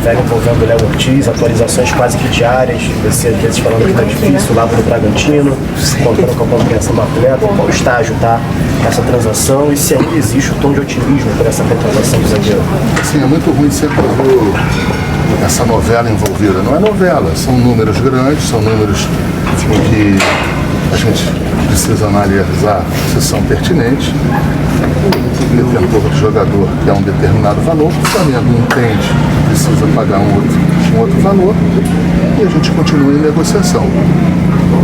novela envolvendo o Léo Ortiz, atualizações quase que diárias, você às vezes falando que está difícil lá pro Bragantino, contando com a compreensão do atleta, qual estágio está essa transação e se ainda existe o tom de otimismo por essa contratação do zagueiro. Sim, é muito ruim sempre ver essa novela envolvida. Não é novela, são números grandes, são números em que a gente precisa analisar se são pertinentes. O detentor do jogador quer um determinado valor, o Flamengo entende que precisa pagar um outro valor e a gente continua em negociação.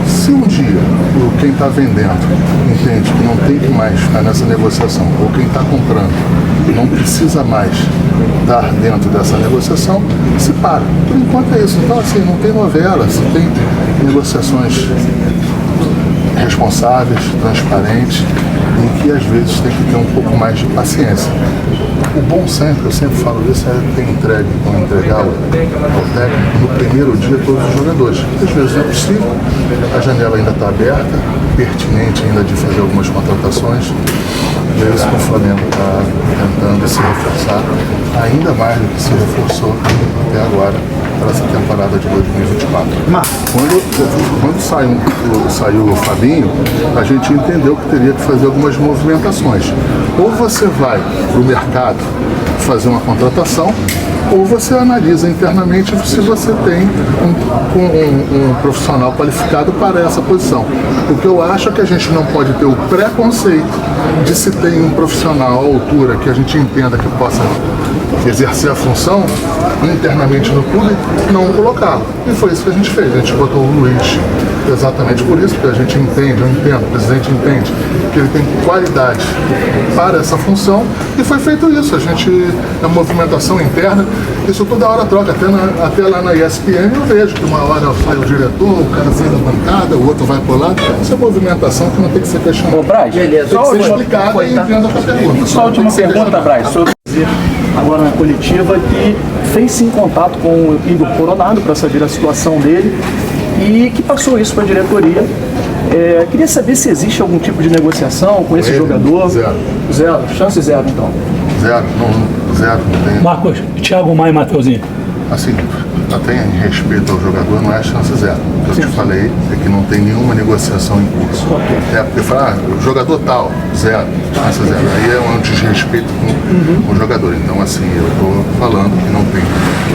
Se um dia quem está vendendo entende que não tem que mais ficar nessa negociação, ou quem está comprando não precisa mais estar dentro dessa negociação, se para. Por enquanto é isso. Então, assim, não tem novela, se tem negociações responsáveis, transparentes, em que às vezes tem que ter um pouco mais de paciência. O bom sempre, eu sempre falo isso, é ter entregue ou entregar ao técnico no primeiro dia todos os jogadores. Às vezes não é possível, a janela ainda está aberta, pertinente ainda de fazer algumas contratações. E é isso que o Flamengo está tentando se reforçar, ainda mais do que se reforçou até agora para essa temporada de 2024. Quando saiu o Fabinho, a gente entendeu que teria que fazer algumas movimentações. Ou você vai para o mercado fazer uma contratação, ou você analisa internamente se você tem um profissional qualificado para essa posição. O que eu acho é que a gente não pode ter o preconceito de se tem um profissional à altura que a gente entenda que possa exercer a função internamente no clube, não colocá-lo. E foi isso que a gente fez. A gente botou o Luiz exatamente por isso, porque a gente entende, eu entendo, o presidente entende que ele tem qualidade para essa função e foi feito isso. A gente, a movimentação interna, isso toda hora troca, até lá na ESPN eu vejo que uma hora sai o diretor, o cara sai da bancada, o outro vai por lá. Essa é movimentação que não tem que ser questionada. Ô, Braz, tem que ser explicada e entenda a pergunta. Só a última pergunta, Braz, sobre agora na coletiva, que fez sim contato com o Igor Coronado para saber a situação dele e que passou isso para a diretoria. Queria saber se existe algum tipo de negociação com esse jogador. Zero. Zero, chance zero então. Zero, não tem. Marcos, Thiago Maia e Mateuzinho. Assim, até em respeito ao jogador, não é chance zero. O que eu te falei é que não tem nenhuma negociação em curso. É porque fala, o jogador tal, zero, chance zero. Aí é um desrespeito com o jogador. Então, assim, eu estou falando que não tem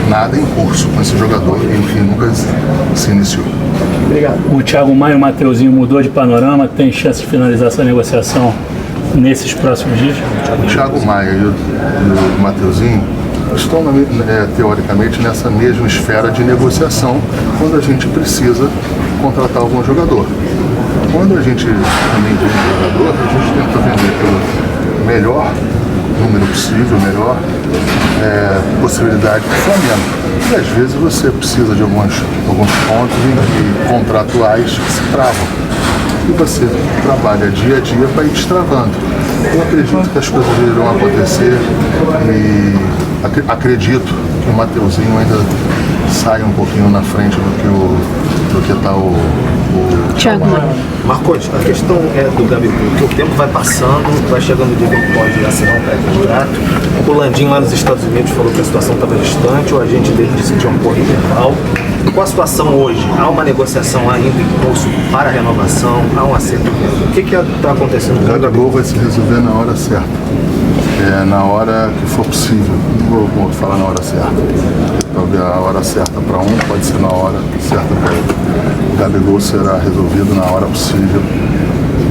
nada em curso com esse jogador e, enfim, nunca se iniciou. Obrigado. O Thiago Maia e o Mateuzinho mudou de panorama, tem chance de finalizar essa negociação nesses próximos dias? O Thiago Maia e o Mateuzinho estão, teoricamente, nessa mesma esfera de negociação quando a gente precisa contratar algum jogador. Quando a gente também vende jogador, a gente tenta vender pelo melhor número possível, melhor possibilidade do Flamengo. E às vezes você precisa de alguns pontos contratuais que se travam. E você trabalha dia a dia para ir destravando. Eu acredito que as coisas irão acontecer e acredito que o Mateuzinho ainda sai um pouquinho na frente do que está o Thiago. Marcos, a questão é do Gabigol, que o tempo vai passando, vai chegando o dia que ele pode assinar um pré-contrato. O Landim lá nos Estados Unidos falou que a situação estava distante, o agente dele disse que tinha um acordo verbal. Qual a situação hoje? Há uma negociação ainda em curso para a renovação? Há um acerto? O que está acontecendo? O Gabigol vai se resolver na hora certa. Na hora que for possível. Não vou falar na hora certa. Talvez a hora certa para um pode ser na hora certa para outro. O Gabigol será resolvido na hora possível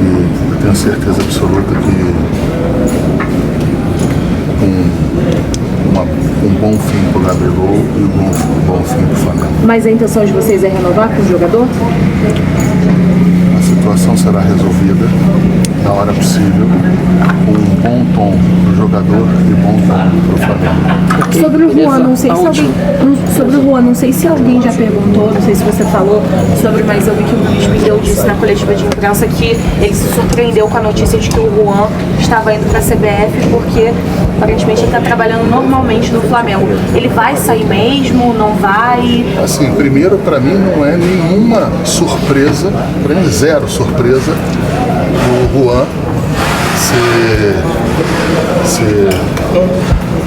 e eu tenho certeza absoluta que um bom fim para o Gabigol e um bom fim para o Flamengo. Mas a intenção de vocês é renovar com o jogador? A situação será resolvida na hora possível, com um bom tom para o jogador e bom tom para o Flamengo. Sobre o Juan, não sei se alguém. Sobre o Juan, não sei se alguém já perguntou, não sei se você falou sobre, mas eu vi que o Luiz Miguel disse na coletiva de imprensa que ele se surpreendeu com a notícia de que o Juan estava indo para a CBF porque aparentemente ele está trabalhando normalmente no Flamengo. Ele vai sair mesmo? Não vai? Assim, primeiro, para mim não é nenhuma surpresa, para mim zero surpresa o Juan ser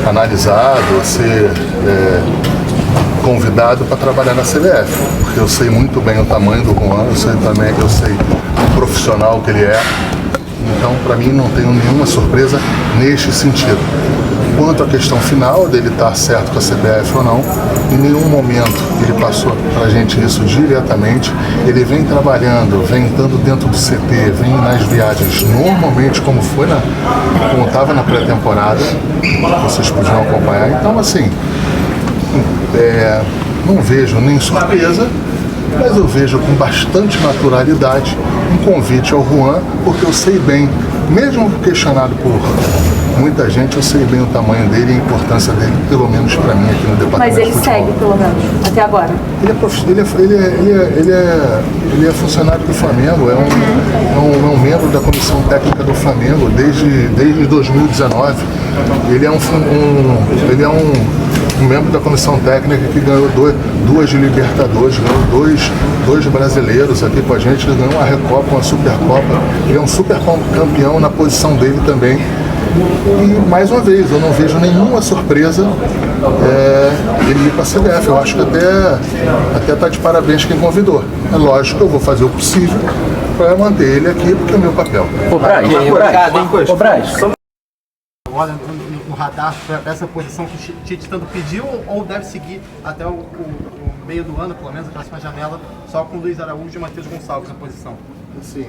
analisado, ser convidado para trabalhar na CBF, porque eu sei muito bem o tamanho do Juan, eu sei também que eu sei o profissional que ele é. Então, para mim, não tenho nenhuma surpresa neste sentido. Quanto à questão final dele estar certo com a CBF ou não, em nenhum momento ele passou para a gente isso diretamente. Ele vem trabalhando, vem estando dentro do CT, vem nas viagens normalmente como estava na pré-temporada, vocês podiam acompanhar. Então, assim, não vejo nem surpresa, mas eu vejo com bastante naturalidade um convite ao Juan, porque eu sei bem, mesmo questionado por muita gente, eu sei bem o tamanho dele e a importância dele, pelo menos para mim aqui no departamento. Mas ele de futebol. segue, pelo menos, até agora. Ele é funcionário do Flamengo, é um membro da comissão técnica do Flamengo desde 2019. Ele é um membro da comissão técnica que ganhou duas de Libertadores, ganhou dois brasileiros aqui com a gente, ele ganhou uma Recopa, uma Supercopa, ele é um super campeão na posição dele também. E, mais uma vez, eu não vejo nenhuma surpresa ele ir para a CBF. Eu acho que até está de parabéns quem convidou. É lógico que eu vou fazer o possível para manter ele aqui, porque é o meu papel. Ô Braz, Olha no radar para essa posição que o Tite tanto pediu, ou deve seguir até o meio do ano, pelo menos, a próxima janela, só com Luiz Araújo e Matheus Gonçalves na posição? Assim,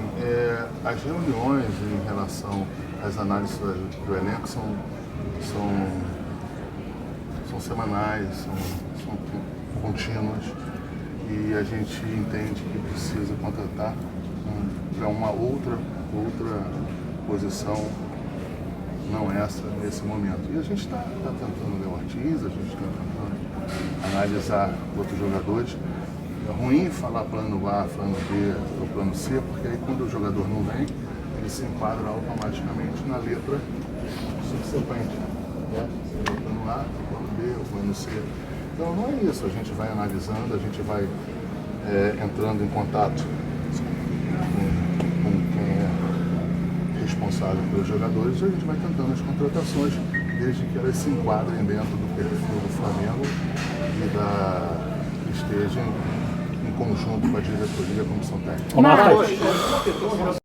as reuniões em relação às análises do elenco são semanais, são contínuas, e a gente entende que precisa contratar para uma outra posição, não essa, nesse momento. E a gente está tentando ler o Ortiz, a gente está tentando analisar outros jogadores. É ruim falar plano A, plano B ou plano C, porque aí quando o jogador não vem, ele se enquadra automaticamente na letra subsequente. Né? O plano A, o plano B, o plano C. Então não é isso, a gente vai analisando, a gente vai entrando em contato com quem é responsável pelos jogadores, e a gente vai tentando as contratações, desde que elas se enquadrem dentro do perfil do Flamengo e estejam em conjunto com a diretoria e a comissão técnica.